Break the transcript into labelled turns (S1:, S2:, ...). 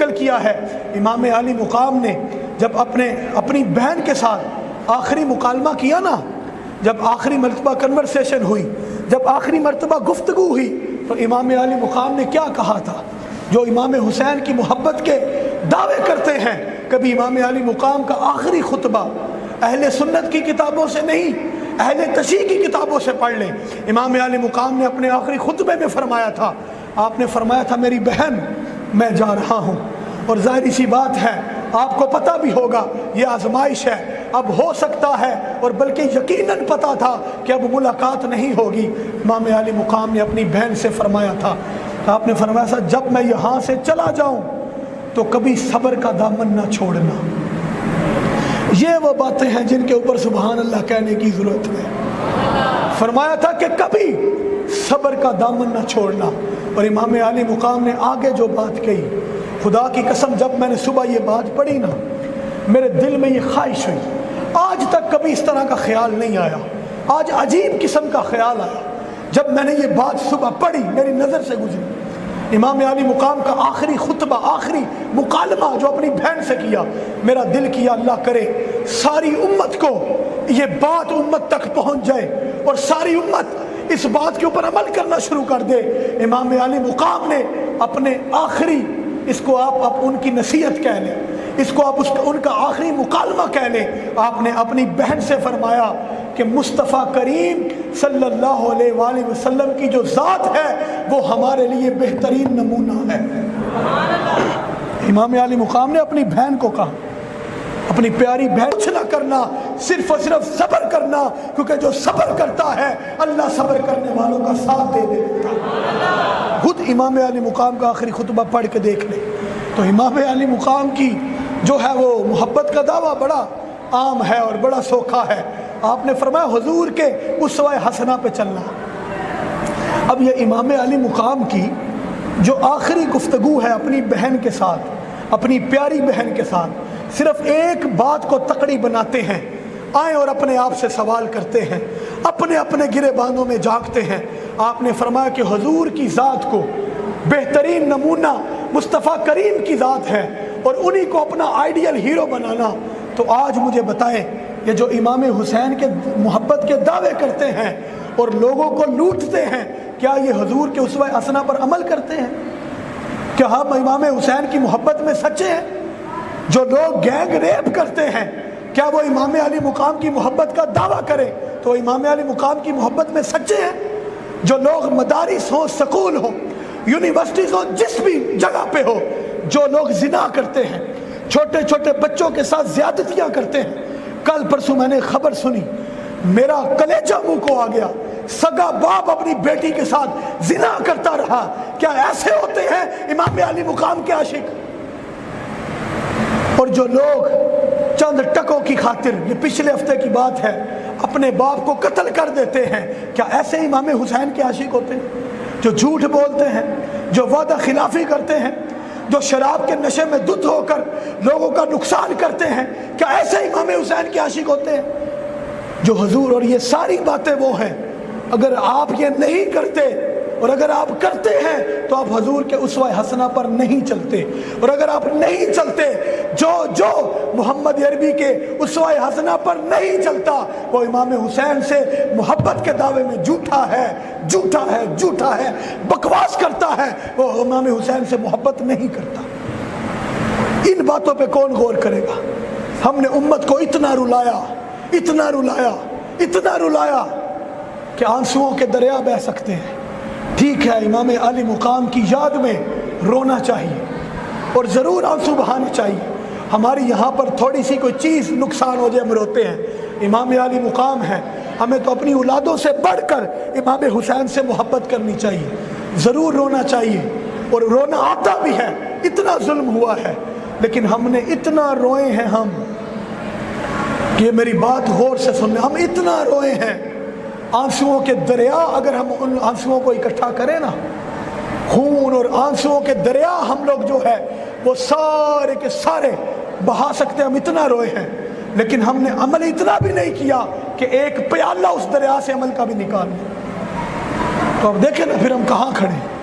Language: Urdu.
S1: نقل کیا ہے امام علی مقام نے جب اپنی بہن کے ساتھ آخری مکالمہ کیا نا، جب آخری مرتبہ کنورسیشن ہوئی، جب آخری مرتبہ گفتگو ہوئی، تو امام علی مقام نے کیا کہا تھا؟ جو امام حسین کی محبت کے دعوے کرتے ہیں، کبھی امام علی مقام کا آخری خطبہ اہل سنت کی کتابوں سے نہیں، اہل تشیع کی کتابوں سے پڑھ لیں۔ امام علی مقام نے اپنے آخری خطبے میں فرمایا تھا، آپ نے فرمایا تھا میری بہن میں جا رہا ہوں، اور ظاہری سی بات ہے آپ کو پتہ بھی ہوگا یہ آزمائش ہے، اب ہو سکتا ہے اور بلکہ یقیناً پتہ تھا کہ اب ملاقات نہیں ہوگی۔ امام علی مقام نے اپنی بہن سے فرمایا تھا، آپ نے فرمایا تھا جب میں یہاں سے چلا جاؤں تو کبھی صبر کا دامن نہ چھوڑنا۔ یہ وہ باتیں ہیں جن کے اوپر سبحان اللہ کہنے کی ضرورت ہے۔ فرمایا تھا کہ کبھی صبر کا دامن نہ چھوڑنا۔ اور امام علی مقام نے آگے جو بات کہی، خدا کی قسم جب میں نے صبح یہ بات پڑھی نا، میرے دل میں یہ خواہش ہوئی، آج تک کبھی اس طرح کا خیال نہیں آیا، آج عجیب قسم کا خیال آیا جب میں نے یہ بات صبح پڑھی، میری نظر سے گزری۔ امام علی مقام کا آخری خطبہ، آخری مکالمہ جو اپنی بہن سے کیا، میرا دل کیا اللہ کرے ساری امت کو یہ بات امت تک پہنچ جائے اور ساری امت اس بات کے اوپر عمل کرنا شروع کر دے۔ امام علی مقام نے اپنے آخری، اس کو آپ ان کی نصیحت کہہ لیں، اس کو آپ ان کا آخری مکالمہ کہہ لیں، آپ نے اپنی بہن سے فرمایا کہ مصطفیٰ کریم صلی اللہ علیہ وآلہ وسلم کی جو ذات ہے وہ ہمارے لیے بہترین نمونہ ہے۔ امام علی مقام نے اپنی بہن کو کہا، اپنی پیاری بہن، کچھ نہ کرنا، صرف اور صرف صبر کرنا، کیونکہ جو صبر کرتا ہے اللہ صبر کرنے والوں کا ساتھ دے دیتا ہے۔ خود امام علی مقام کا آخری خطبہ پڑھ کے دیکھ لیں تو امام علی مقام کی جو ہے وہ محبت کا دعویٰ بڑا عام ہے اور بڑا سوکھا ہے۔ آپ نے فرمایا حضور کے اسوہ حسنہ پہ چلنا۔ اب یہ امام علی مقام کی جو آخری گفتگو ہے اپنی بہن کے ساتھ، اپنی پیاری بہن کے ساتھ، صرف ایک بات کو تکڑی بناتے ہیں، آئیں اور اپنے آپ سے سوال کرتے ہیں، اپنے اپنے گرے باندوں میں جھانکتے ہیں۔ آپ نے فرمایا کہ حضور کی ذات کو بہترین نمونہ مصطفیٰ کریم کی ذات ہے اور انہی کو اپنا آئیڈیل ہیرو بنانا، تو آج مجھے بتائیں یہ جو امام حسین کے محبت کے دعوے کرتے ہیں اور لوگوں کو لوٹتے ہیں، کیا یہ حضور کے اسوہ حسنہ پر عمل کرتے ہیں؟ کیا ہم امام حسین کی محبت میں سچے ہیں؟ جو لوگ گینگ ریپ کرتے ہیں، کیا وہ امام علی مقام کی محبت کا دعویٰ کریں تو امام علی مقام کی محبت میں سچے ہیں؟ جو لوگ مدارس ہوں، سکول ہوں، یونیورسٹیز ہوں، جس بھی جگہ پہ ہو، جو لوگ زنا کرتے ہیں، چھوٹے چھوٹے بچوں کے ساتھ زیادتیاں کرتے ہیں، کل پرسوں میں نے خبر سنی، میرا کلیجہ منہ کو آ گیا، سگا باپ اپنی بیٹی کے ساتھ زنا کرتا رہا۔ کیا ایسے ہوتے ہیں امام علی مقام کے عاشق؟ اور جو لوگ چند ٹکوں کی خاطر، یہ پچھلے ہفتے کی بات ہے، اپنے باپ کو قتل کر دیتے ہیں، کیا ایسے امام حسین کے عاشق ہوتے ہیں؟ جو جھوٹ بولتے ہیں، جو وعدہ خلافی کرتے ہیں، جو شراب کے نشے میں دھت ہو کر لوگوں کا نقصان کرتے ہیں، کیا ایسے امام حسین کے عاشق ہوتے ہیں؟ جو حضور، اور یہ ساری باتیں وہ ہیں، اگر آپ یہ نہیں کرتے اور اگر آپ کرتے ہیں تو آپ حضور کے اسوہ حسنہ پر نہیں چلتے، اور اگر آپ نہیں چلتے، جو محمد عربی کے اسوہ حسنہ پر نہیں چلتا وہ امام حسین سے محبت کے دعوے میں جھوٹا ہے، جھوٹا ہے، جھوٹا ہے، بکواس کرتا ہے، وہ امام حسین سے محبت نہیں کرتا۔ ان باتوں پہ کون غور کرے گا؟ ہم نے امت کو اتنا رلایا، اتنا رلایا، اتنا رلایا کہ آنسوؤں کے دریا بہہ سکتے ہیں۔ ٹھیک ہے، امام علی مقام کی یاد میں رونا چاہیے اور ضرور آنسو بہانے چاہیے۔ ہماری یہاں پر تھوڑی سی کوئی چیز نقصان ہو جائے ہم روتے ہیں، امام علی مقام ہے، ہمیں تو اپنی اولادوں سے بڑھ کر امام حسین سے محبت کرنی چاہیے، ضرور رونا چاہیے، اور رونا آتا بھی ہے۔ اتنا ظلم ہوا ہے لیکن ہم نے اتنا روئے ہیں، ہم، کہ میری بات غور سے سننا، ہم اتنا روئے ہیں، آنسوؤں کے دریا اگر ہم ان آنسوؤں کو اکٹھا کریں نا، خون اور آنسوؤں کے دریا ہم لوگ جو ہے وہ سارے کے سارے بہا سکتے، ہم اتنا روئے ہیں، لیکن ہم نے عمل اتنا بھی نہیں کیا کہ ایک پیالہ اس دریا سے عمل کا بھی نکال لیں۔ تو اب دیکھیں نا پھر ہم کہاں کھڑے ہیں۔